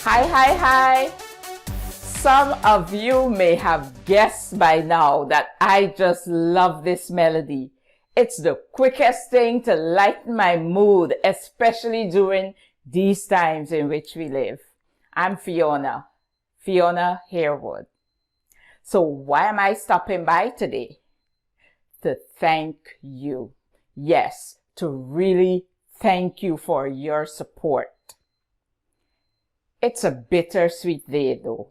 Hi. Some of you may have guessed by now that I just love this melody. It's the quickest thing to lighten my mood, especially during these times in which we live. I'm Fiona Harewood. So why am I stopping by today? To thank you. Yes, to really thank you for your support. It's a bittersweet day though,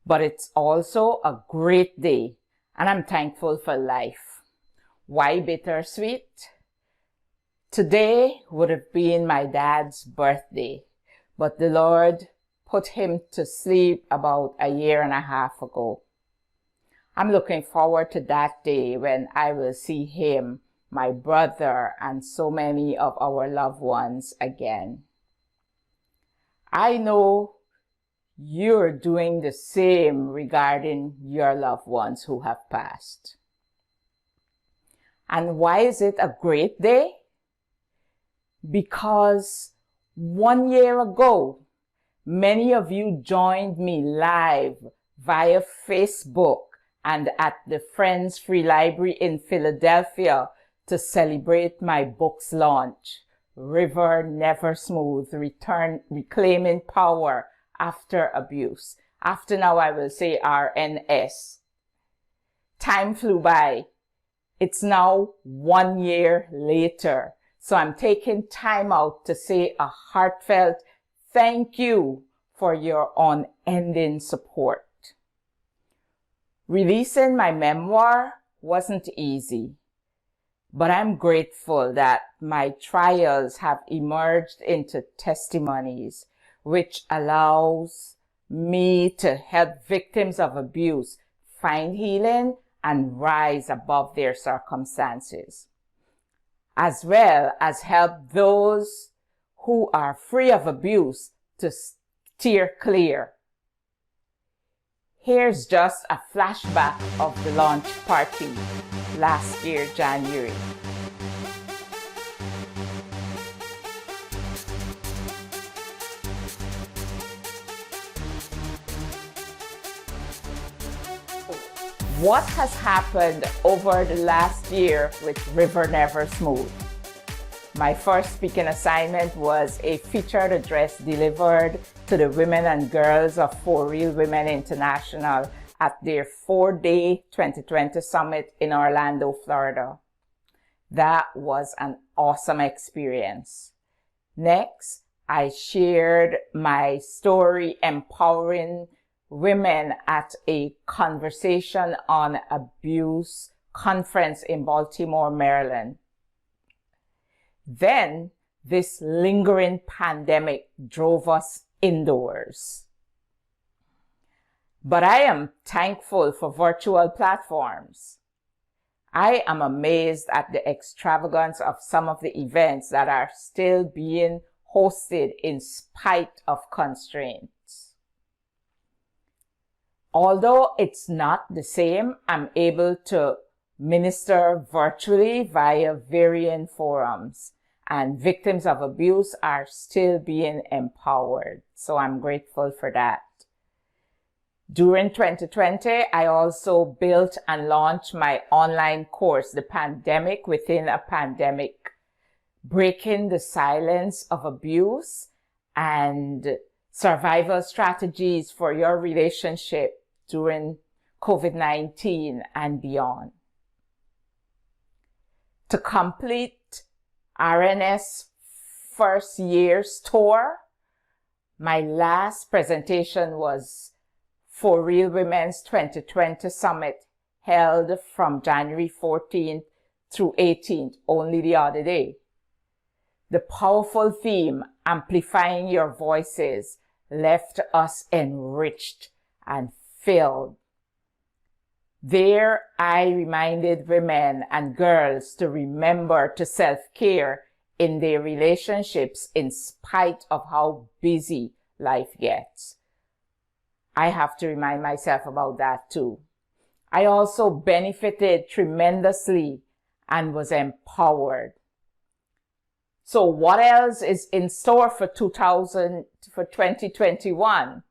but it's also a great day, and I'm thankful for life. Why bittersweet? Today would have been my dad's birthday, but the Lord put him to sleep about a year and a half ago. I'm looking forward to that day when I will see him, my brother, and so many of our loved ones again. I know you're doing the same regarding your loved ones who have passed. And why is it a great day? Because 1 year ago, many of you joined me live via Facebook and at the Friends Free Library in Philadelphia to celebrate my book's launch, River Never Smooth, Reclaiming Power After Abuse. After now I will say RNS. Time flew by. It's now 1 year later. So I'm taking time out to say a heartfelt thank you for your unending support. Releasing my memoir wasn't easy, but I'm grateful that my trials have emerged into testimonies, which allows me to help victims of abuse find healing and rise above their circumstances, as well as help those who are free of abuse to steer clear. Here's just a flashback of the launch party last year, January. What has happened over the last year with River Never Smooth? My first speaking assignment was a featured address delivered to the women and girls of For Real Women International at their 4-day 2020 summit in Orlando, Florida. That was an awesome experience. Next, I shared my story empowering women at a Conversation on Abuse conference in Baltimore, Maryland. Then this lingering pandemic drove us indoors. But I am thankful for virtual platforms. I am amazed at the extravagance of some of the events that are still being hosted in spite of constraints. Although it's not the same, I'm able to minister virtually via varying forums, and victims of abuse are still being empowered. So I'm grateful for that. During 2020, I also built and launched my online course, The Pandemic Within a Pandemic, Breaking the Silence of Abuse and Survival Strategies for Your Relationship during COVID-19 and beyond. To complete RNS first year's tour, my last presentation was For Real Women's 2020 Summit, held from January 14th through 18th, only the other day. The powerful theme, Amplifying Your Voices, left us enriched and filled. There, I reminded women and girls to remember to self-care in their relationships in spite of how busy life gets. I have to remind myself about that too. I also benefited tremendously and was empowered. So what else is in store for 2021?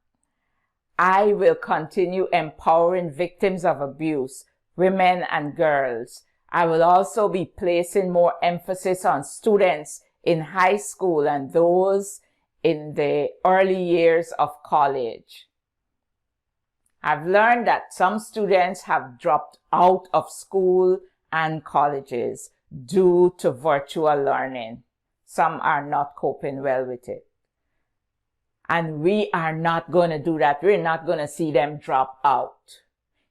I will continue empowering victims of abuse, women and girls. I will also be placing more emphasis on students in high school and those in the early years of college. I've learned that some students have dropped out of school and colleges due to virtual learning. Some are not coping well with it. And we are not going to do that. We're not going to see them drop out.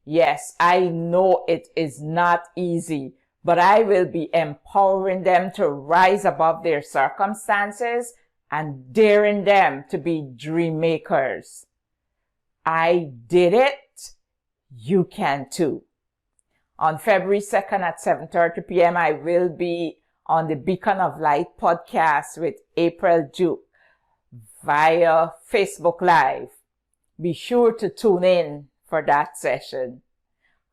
Yes, I know it is not easy, but I will be empowering them to rise above their circumstances and daring them to be dream makers. I did it. You can too. On February 2nd at 7:30 p.m., I will be on the Beacon of Light podcast with April Duke via Facebook Live. Be sure to tune in for that session.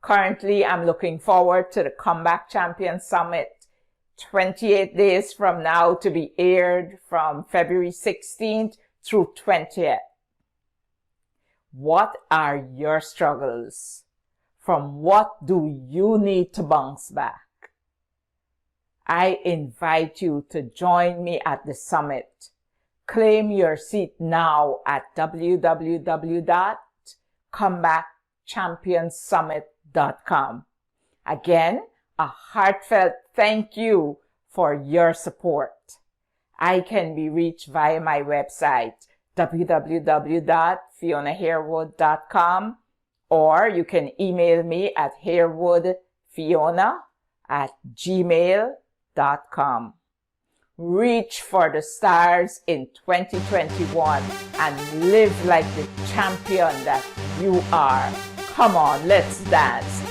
Currently, I'm looking forward to the Comeback Champion Summit 28 days from now, to be aired from February 16th through 20th. What are your struggles? From what do you need to bounce back? I invite you to join me at the summit. Claim your seat now at www.comebackchampionsummit.com. Again, a heartfelt thank you for your support. I can be reached via my website, www.fionaharewood.com, or you can email me at harewoodfiona@gmail.com. Reach for the stars in 2021 and live like the champion that you are. Come on, let's dance.